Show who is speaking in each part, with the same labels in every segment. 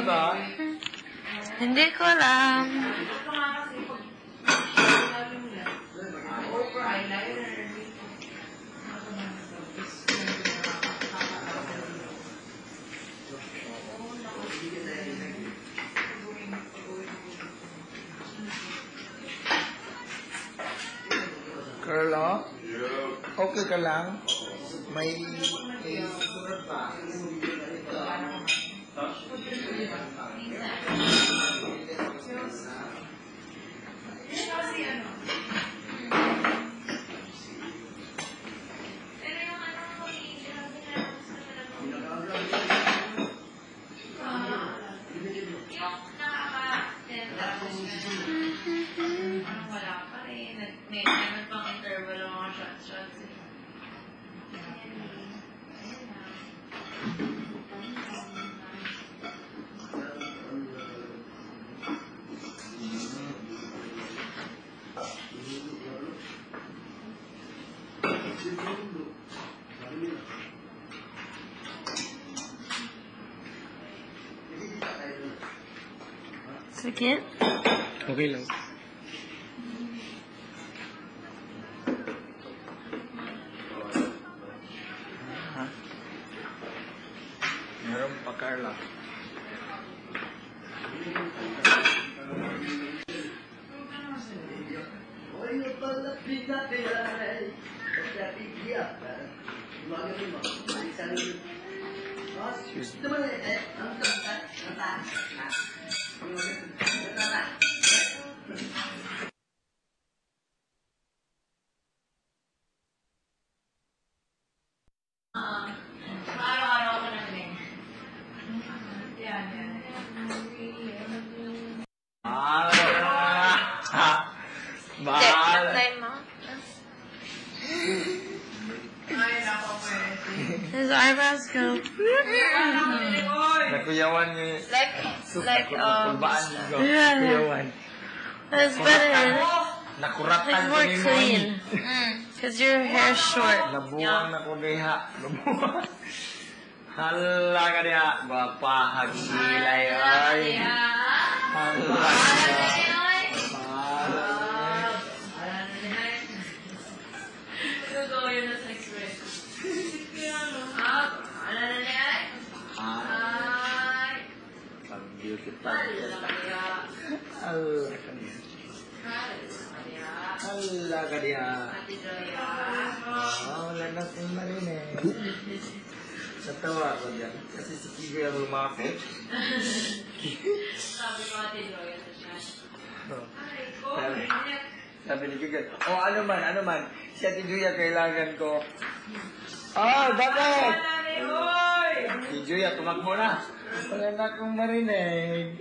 Speaker 1: ba?
Speaker 2: Hindi ko alam.
Speaker 1: Carlo? Okay ka lang? May surat pa.
Speaker 2: Sakit?
Speaker 1: Okay lang. Meron pa, Carla.
Speaker 2: His eyebrows go.
Speaker 1: Nakuyawan niya.
Speaker 2: Yeah. That's better.
Speaker 1: Nakuratan
Speaker 2: It's more clean. Because your hair's short.
Speaker 1: Nabuwang na ko diha. Nabuwang. Hala ka diha. Bapahag silay. Ay. Hala ka diha. Beauty pageant. Allah ka diha. Allah ka diha. Wala na kong marinig. Natawa ko dyan. Kasi si Kigo yung lumapit.
Speaker 3: Sabi ko ate Joy sa chat.
Speaker 1: Sabi ni Kigo, ano man. Si Ate Juya kailangan ko. Bakit? Si Juya, tumakbo na. Wala na akong marinig.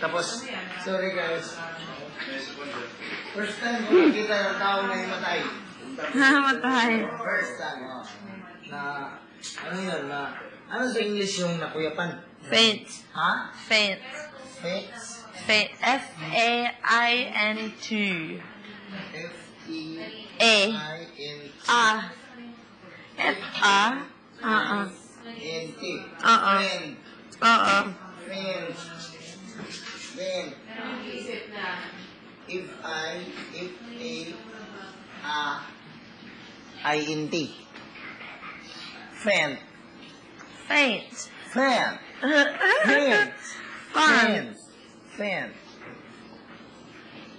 Speaker 1: Tapos, sorry guys. First time ko nakita yung tao na himatay.
Speaker 2: Matay.
Speaker 1: First time, ano yun, ano sa English yung nakuyapan?
Speaker 2: Faint.
Speaker 1: Ha?
Speaker 2: Faint.
Speaker 1: Faint?
Speaker 2: Faint. F-A-I-N-T.
Speaker 1: F-E-I-N-T.
Speaker 2: F-A.
Speaker 1: N-T.
Speaker 2: Friend.
Speaker 1: Friend. Then, I-N-T. Friend.
Speaker 2: Faint.
Speaker 1: Friend. Friend.
Speaker 2: Fun.
Speaker 1: Friend. Friend.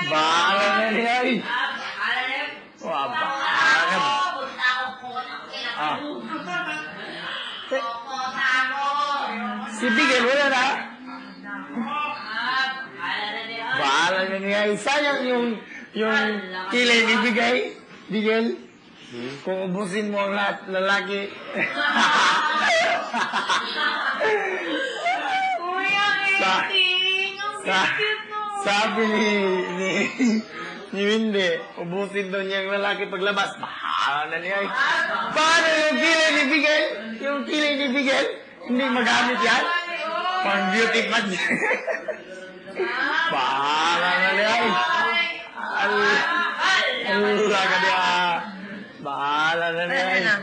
Speaker 1: Bahala na na niya ay. Wah, bahala. Ah. Si Bigel, wala na. Bahala na niya ay. Sayang yung kilay ni Bigel. Kung ubusin mo ang lahat, lalaki. Sabi ni Windy, ubusin daw niya ang lalaki paglabas. Bahala na niya. Paano yung kilay ni Bigel? Yung kilay ni Bigel, hindi magamit yan? Pang beauty pad. Bahala na niya. Alula ka niya. Bahala na niya.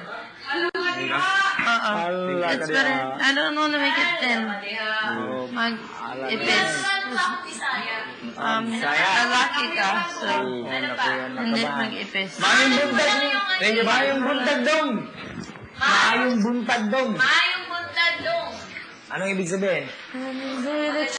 Speaker 2: It's better. I don't want to make it thin. Mag-ipis. Lalaki ka, so hindi mag-ipis.
Speaker 1: Mayong buntag ni. Mayong buntag dong. Mayong buntag dong.
Speaker 3: Mayong buntag dong.
Speaker 1: Anong ibig sabihin?